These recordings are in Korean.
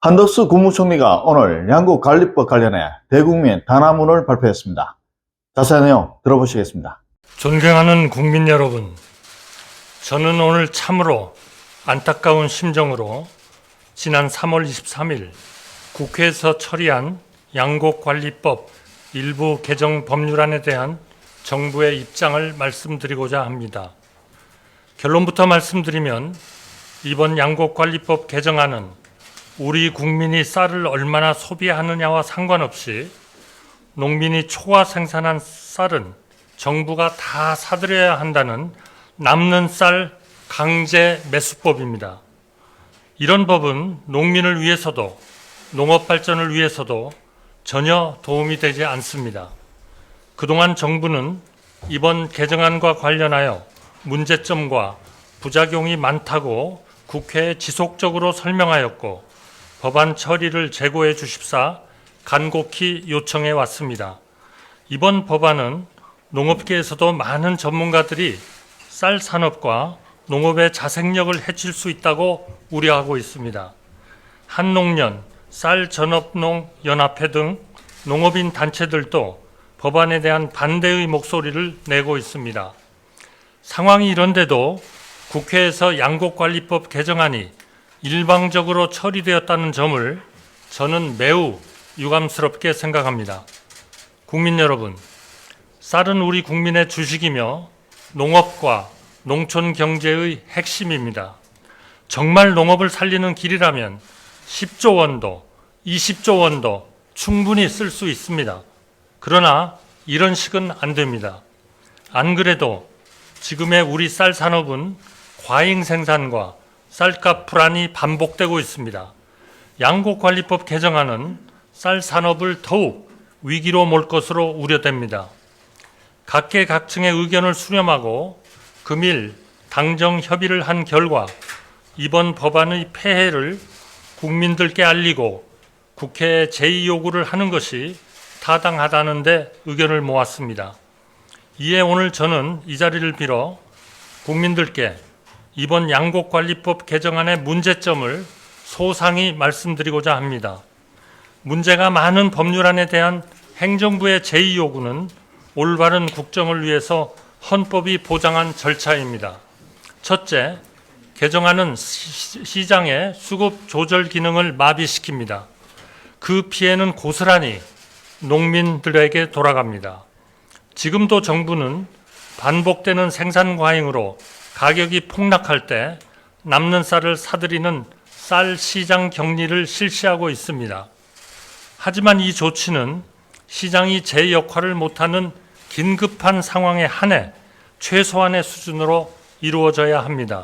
한덕수 국무총리가 오늘 양국관리법 관련해 대국민 단화문을 발표했습니다. 자세한 내용 들어보시겠습니다. 존경하는 국민 여러분, 저는 오늘 참으로 안타까운 심정으로 지난 3월 23일 국회에서 처리한 양국관리법 일부 개정 법률안에 대한 정부의 입장을 말씀드리고자 합니다. 결론부터 말씀드리면 이번 양국관리법 개정안은 우리 국민이 쌀을 얼마나 소비하느냐와 상관없이 농민이 초과 생산한 쌀은 정부가 다 사들여야 한다는 남는 쌀 강제 매수법입니다. 이런 법은 농민을 위해서도 농업 발전을 위해서도 전혀 도움이 되지 않습니다. 그동안 정부는 이번 개정안과 관련하여 문제점과 부작용이 많다고 국회에 지속적으로 설명하였고 법안 처리를 제고해 주십사 간곡히 요청해 왔습니다. 이번 법안은 농업계에서도 많은 전문가들이 쌀 산업과 농업의 자생력을 해칠 수 있다고 우려하고 있습니다. 한농련, 쌀전업농연합회 등 농업인 단체들도 법안에 대한 반대의 목소리를 내고 있습니다. 상황이 이런데도 국회에서 양국관리법 개정안이 일방적으로 처리되었다는 점을 저는 매우 유감스럽게 생각합니다. 국민 여러분, 쌀은 우리 국민의 주식이며 농업과 농촌 경제의 핵심입니다. 정말 농업을 살리는 길이라면 10조 원도, 20조 원도 충분히 쓸 수 있습니다. 그러나 이런 식은 안 됩니다. 안 그래도 지금의 우리 쌀 산업은 과잉 생산과 쌀값 불안이 반복되고 있습니다. 양국관리법 개정안은 쌀 산업을 더욱 위기로 몰 것으로 우려됩니다. 각계각층의 의견을 수렴하고 금일 당정 협의를 한 결과 이번 법안의 폐해를 국민들께 알리고 국회에 제의 요구를 하는 것이 타당하다는 데 의견을 모았습니다. 이에 오늘 저는 이 자리를 빌어 국민들께 이번 양국관리법 개정안의 문제점을 소상히 말씀드리고자 합니다. 문제가 많은 법률안에 대한 행정부의 제의 요구는 올바른 국정을 위해서 헌법이 보장한 절차입니다. 첫째, 개정안은 시장의 수급 조절 기능을 마비시킵니다. 그 피해는 고스란히 농민들에게 돌아갑니다. 지금도 정부는 반복되는 생산 과잉으로 가격이 폭락할 때 남는 쌀을 사들이는 쌀 시장 격리를 실시하고 있습니다. 하지만 이 조치는 시장이 제 역할을 못하는 긴급한 상황에 한해 최소한의 수준으로 이루어져야 합니다.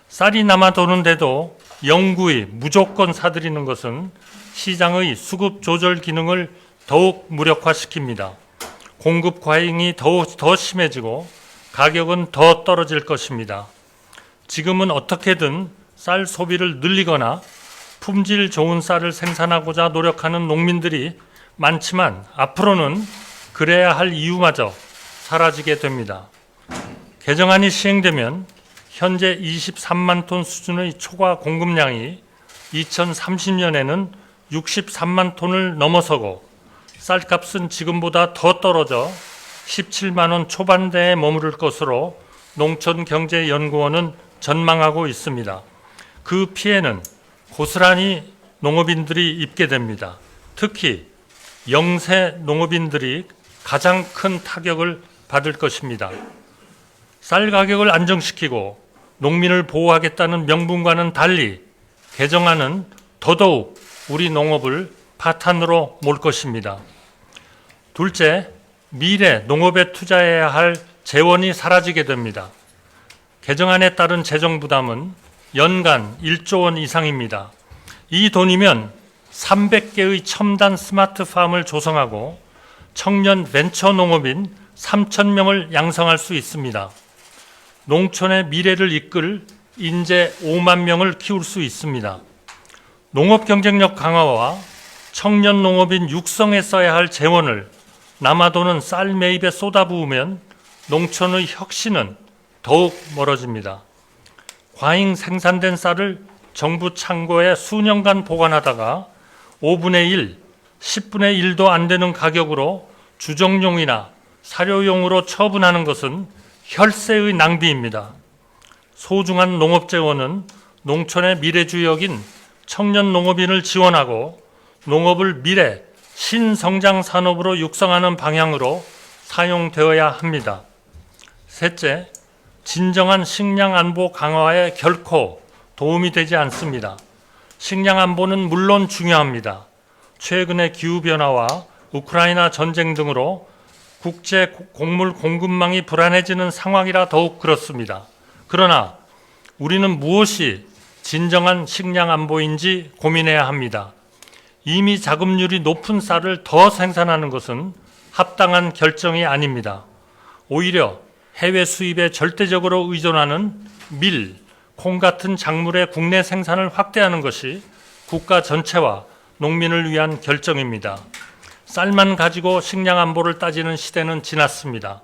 쌀이 남아도는데도 영구히 무조건 사들이는 것은 시장의 수급 조절 기능을 더욱 무력화시킵니다. 공급 과잉이 더 심해지고 가격은 더 떨어질 것입니다. 지금은 어떻게든 쌀 소비를 늘리거나 품질 좋은 쌀을 생산하고자 노력하는 농민들이 많지만 앞으로는 그래야 할 이유마저 사라지게 됩니다. 개정안이 시행되면 현재 23만 톤 수준의 초과 공급량이 2030년에는 63만 톤을 넘어서고 쌀값은 지금보다 더 떨어져 17만 원 초반대에 머무를 것으로 농촌경제연구원은 전망하고 있습니다. 그 피해는 고스란히 농업인들이 입게 됩니다. 특히 영세 농업인들이 가장 큰 타격을 받을 것입니다. 쌀 가격을 안정시키고 농민을 보호하겠다는 명분과는 달리 개정안은 더더욱 우리 농업을 파탄으로 몰 것입니다. 둘째, 미래 농업에 투자해야 할 재원이 사라지게 됩니다. 개정안에 따른 재정 부담은 연간 1조 원 이상입니다. 이 돈이면 300개의 첨단 스마트팜을 조성하고 청년 벤처 농업인 3,000명을 양성할 수 있습니다. 농촌의 미래를 이끌 인재 5만 명을 키울 수 있습니다. 농업 경쟁력 강화와 청년 농업인 육성에 써야 할 재원을 남아도는 쌀 매입에 쏟아부으면 농촌의 혁신은 더욱 멀어집니다. 과잉 생산된 쌀을 정부 창고에 수년간 보관하다가 5분의 1, 10분의 1도 안 되는 가격으로 주정용이나 사료용으로 처분하는 것은 혈세의 낭비입니다. 소중한 농업재원은 농촌의 미래주역인 청년 농업인을 지원하고 농업을 미래 신성장 산업으로 육성하는 방향으로 사용되어야 합니다. 셋째, 진정한 식량 안보 강화에 결코 도움이 되지 않습니다. 식량 안보는 물론 중요합니다. 최근의 기후변화와 우크라이나 전쟁 등으로 국제 곡물 공급망이 불안해지는 상황이라 더욱 그렇습니다. 그러나 우리는 무엇이 진정한 식량 안보인지 고민해야 합니다. 이미 자급률이 높은 쌀을 더 생산하는 것은 합당한 결정이 아닙니다. 오히려 해외 수입에 절대적으로 의존하는 밀, 콩 같은 작물의 국내 생산을 확대하는 것이 국가 전체와 농민을 위한 결정입니다. 쌀만 가지고 식량 안보를 따지는 시대는 지났습니다.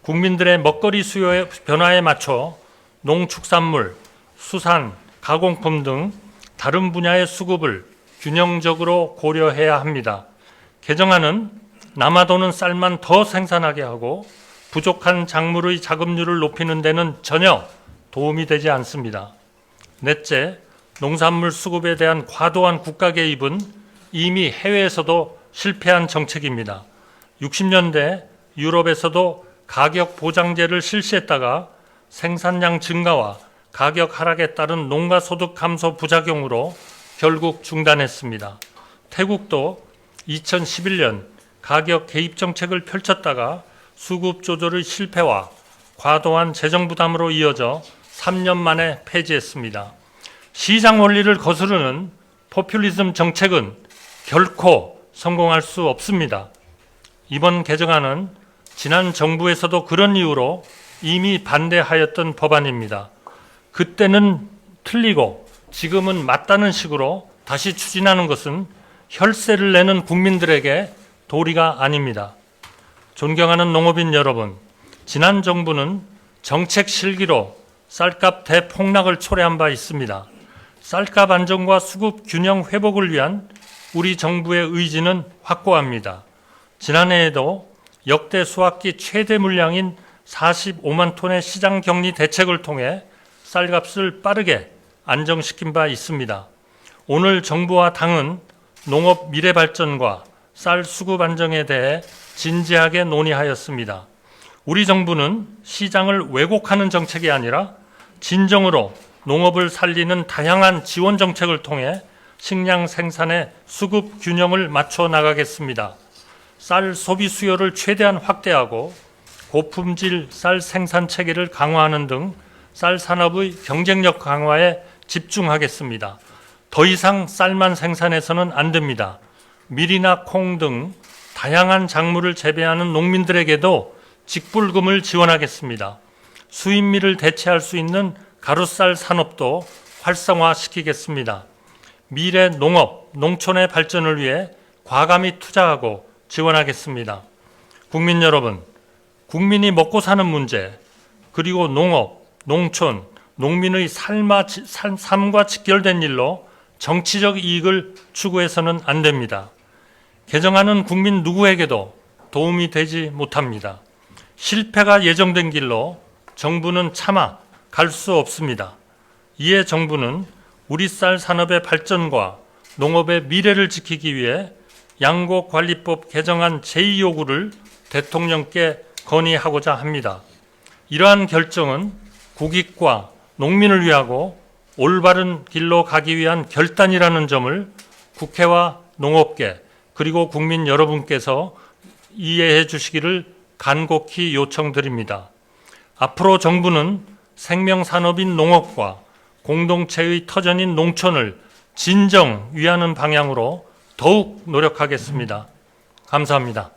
국민들의 먹거리 수요의 변화에 맞춰 농축산물, 수산, 가공품 등 다른 분야의 수급을 균형적으로 고려해야 합니다. 개정안은 남아도는 쌀만 더 생산하게 하고 부족한 작물의 자급률을 높이는 데는 전혀 도움이 되지 않습니다. 넷째, 농산물 수급에 대한 과도한 국가 개입은 이미 해외에서도 실패한 정책입니다. 60년대 유럽에서도 가격 보장제를 실시했다가 생산량 증가와 가격 하락에 따른 농가 소득 감소 부작용으로 결국 중단했습니다. 태국도 2011년 가격 개입 정책을 펼쳤다가 수급 조절의 실패와 과도한 재정 부담으로 이어져 3년 만에 폐지했습니다. 시장 원리를 거스르는 포퓰리즘 정책은 결코 성공할 수 없습니다. 이번 개정안은 지난 정부에서도 그런 이유로 이미 반대하였던 법안입니다. 그때는 틀리고 지금은 맞다는 식으로 다시 추진하는 것은 혈세를 내는 국민들에게 도리가 아닙니다. 존경하는 농업인 여러분, 지난 정부는 정책 실기로 쌀값 대폭락을 초래한 바 있습니다. 쌀값 안정과 수급 균형 회복을 위한 우리 정부의 의지는 확고합니다. 지난해에도 역대 수확기 최대 물량인 45만 톤의 시장 격리 대책을 통해 쌀값을 빠르게 안정시킨 바 있습니다. 오늘 정부와 당은 농업 미래 발전과 쌀 수급 안정에 대해 진지하게 논의하였습니다. 우리 정부는 시장을 왜곡하는 정책이 아니라 진정으로 농업을 살리는 다양한 지원 정책을 통해 식량 생산의 수급 균형을 맞춰 나가겠습니다. 쌀 소비 수요를 최대한 확대하고 고품질 쌀 생산 체계를 강화하는 등 쌀 산업의 경쟁력 강화에 집중하겠습니다. 더 이상 쌀만 생산해서는 안 됩니다. 밀이나 콩 등 다양한 작물을 재배하는 농민들에게도 직불금을 지원하겠습니다. 수입밀을 대체할 수 있는 가루쌀 산업도 활성화시키겠습니다. 미래 농업, 농촌의 발전을 위해 과감히 투자하고 지원하겠습니다. 국민 여러분, 국민이 먹고 사는 문제, 그리고 농업, 농촌, 농민의 삶과 직결된 일로 정치적 이익을 추구해서는 안 됩니다. 개정안은 국민 누구에게도 도움이 되지 못합니다. 실패가 예정된 길로 정부는 차마 갈 수 없습니다. 이에 정부는 우리 쌀 산업의 발전과 농업의 미래를 지키기 위해 양곡관리법 개정안 제2요구를 대통령께 건의하고자 합니다. 이러한 결정은 국익과 농민을 위하고 올바른 길로 가기 위한 결단이라는 점을 국회와 농업계 그리고 국민 여러분께서 이해해 주시기를 간곡히 요청드립니다. 앞으로 정부는 생명산업인 농업과 공동체의 터전인 농촌을 진정 위하는 방향으로 더욱 노력하겠습니다. 감사합니다.